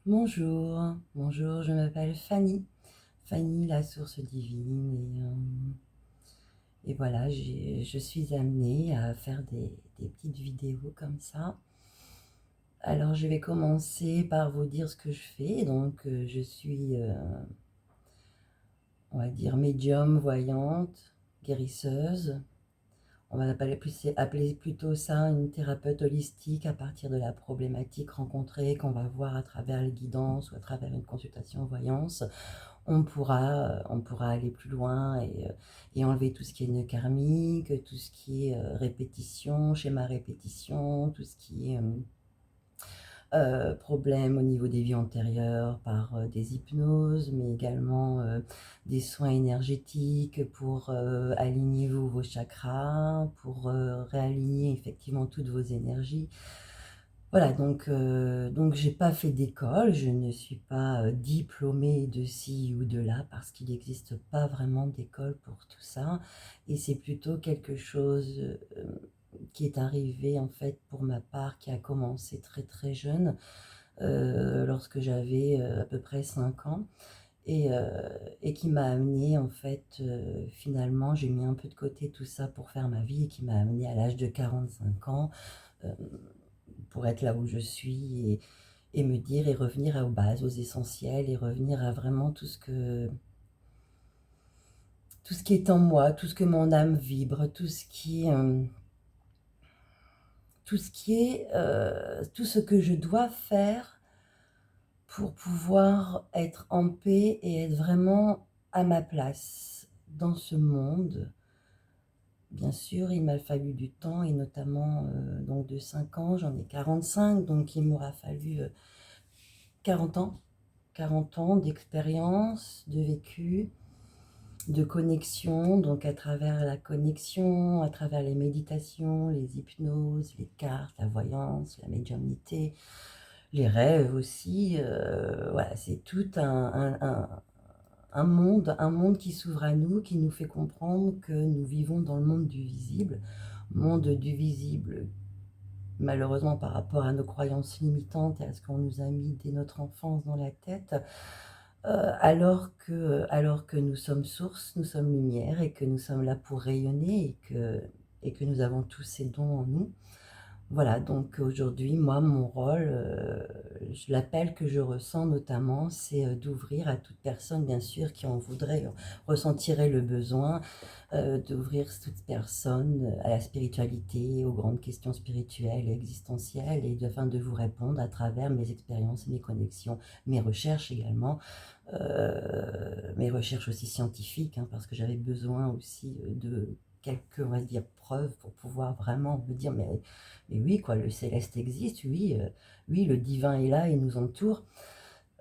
Bonjour, je m'appelle Fanny, Fanny la source divine et voilà, je suis amenée à faire des petites vidéos comme ça. Alors je vais commencer par vous dire ce que je fais. Donc je suis, on va dire, médium, voyante, guérisseuse. On va appeler plutôt ça une thérapeute holistique à partir de la problématique rencontrée qu'on va voir à travers les guidances ou à travers une consultation voyance. On pourra aller plus loin et enlever tout ce qui est nœud karmique, tout ce qui est répétition, schéma répétition, tout ce qui est problème au niveau des vies antérieures par des hypnoses, mais également des soins énergétiques pour aligner vos chakras, pour réaligner effectivement toutes vos énergies. Voilà, donc j'ai pas fait d'école, je ne suis pas diplômée de ci ou de là parce qu'il n'existe pas vraiment d'école pour tout ça. Et c'est plutôt quelque chose qui est arrivé en fait pour ma part, qui a commencé très très jeune, lorsque j'avais à peu près 5 ans. Et qui m'a amené en fait, finalement, j'ai mis un peu de côté tout ça pour faire ma vie et qui m'a amené à l'âge de 45 ans. euh, pour être là où je suis et me dire et revenir aux bases, aux essentiels et revenir à vraiment tout ce qui est en moi, tout ce que mon âme vibre, tout ce que je dois faire pour pouvoir être en paix et être vraiment à ma place dans ce monde. Bien sûr, il m'a fallu du temps et notamment donc de 5 ans, j'en ai 45, donc il m'aura fallu 40 ans, 40 ans d'expérience, de vécu, de connexion, donc à travers la connexion, à travers les méditations, les hypnoses, les cartes, la voyance, la médiumnité, les rêves aussi. Voilà, c'est tout un monde qui s'ouvre à nous, qui nous fait comprendre que nous vivons dans le monde du visible, malheureusement par rapport à nos croyances limitantes et à ce qu'on nous a mis dès notre enfance dans la tête. Alors que nous sommes source, nous sommes lumière et que nous sommes là pour rayonner et que nous avons tous ces dons en nous. Voilà, donc aujourd'hui, moi, mon rôle, l'appel que je ressens notamment, c'est d'ouvrir à toute personne, bien sûr, qui en voudrait, ressentirait le besoin, d'ouvrir toute personne à la spiritualité, aux grandes questions spirituelles et existentielles, et afin de vous répondre à travers mes expériences, mes connexions, mes recherches également, mes recherches aussi scientifiques, hein, parce que j'avais besoin aussi de quelques, on va dire, preuves pour pouvoir vraiment me dire, mais oui, quoi, le céleste existe, oui, oui, le divin est là, il nous entoure.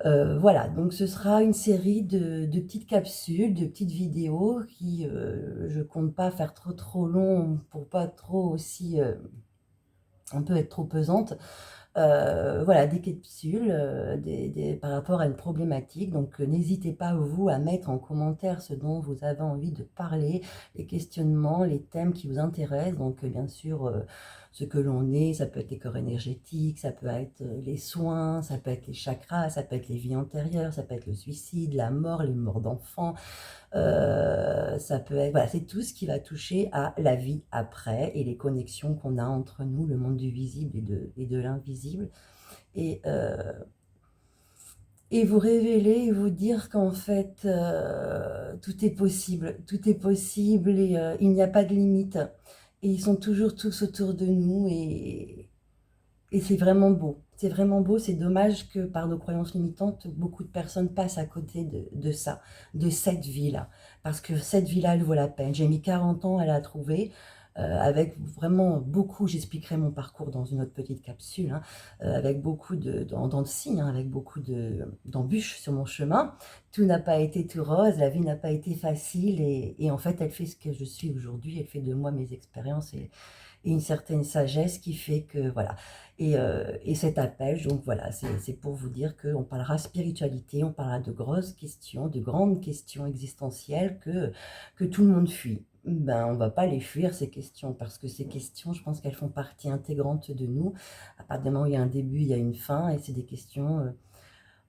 Voilà, donc ce sera une série de petites capsules, de petites vidéos qui, je compte pas faire trop trop long pour pas trop aussi, un peu être trop pesante. Voilà, des capsules par rapport à une problématique. Donc, n'hésitez pas, vous, à mettre en commentaire ce dont vous avez envie de parler, les questionnements, les thèmes qui vous intéressent. Donc, bien sûr, ce que l'on est, ça peut être les corps énergétiques, ça peut être les soins, ça peut être les chakras, ça peut être les vies antérieures, ça peut être le suicide, la mort, les morts d'enfants. Ça peut être, voilà, c'est tout ce qui va toucher à la vie après et les connexions qu'on a entre nous, le monde du visible et de l'invisible. Et, euh, et vous révéler et vous dire qu'en fait, tout est possible et il n'y a pas de limite. Et ils sont toujours tous autour de nous et c'est vraiment beau. C'est vraiment beau, c'est dommage que par nos croyances limitantes, beaucoup de personnes passent à côté de ça, de cette vie-là. Parce que cette vie-là, elle vaut la peine. J'ai mis 40 ans à la trouver, avec vraiment beaucoup, j'expliquerai mon parcours dans une autre petite capsule, hein, avec beaucoup dans de signes, hein, avec beaucoup d'embûches sur mon chemin. Tout n'a pas été tout rose, la vie n'a pas été facile et en fait, elle fait ce que je suis aujourd'hui, elle fait de moi mes expériences et une certaine sagesse qui fait que voilà. Et cet appel, donc voilà, c'est pour vous dire qu'on parlera spiritualité, on parlera de grosses questions, de grandes questions existentielles que tout le monde fuit. Ben, on va pas les fuir, ces questions, parce que ces questions, je pense qu'elles font partie intégrante de nous. À partir du moment où il y a un début, il y a une fin, et c'est des questions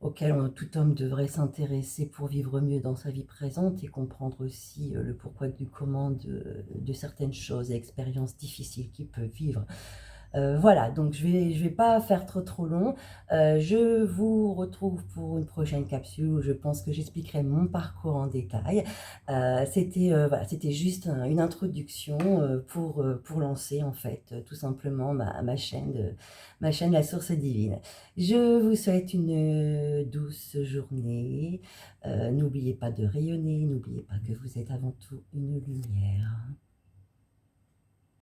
auquel tout homme devrait s'intéresser pour vivre mieux dans sa vie présente et comprendre aussi le pourquoi du comment de certaines choses et expériences difficiles qu'il peut vivre. Voilà, donc je vais pas faire trop long. Je vous retrouve pour une prochaine capsule où je pense que j'expliquerai mon parcours en détail. Voilà, c'était juste une introduction pour lancer en fait tout simplement ma chaîne La Source Divine. Je vous souhaite une douce journée. N'oubliez pas de rayonner, n'oubliez pas que vous êtes avant tout une lumière.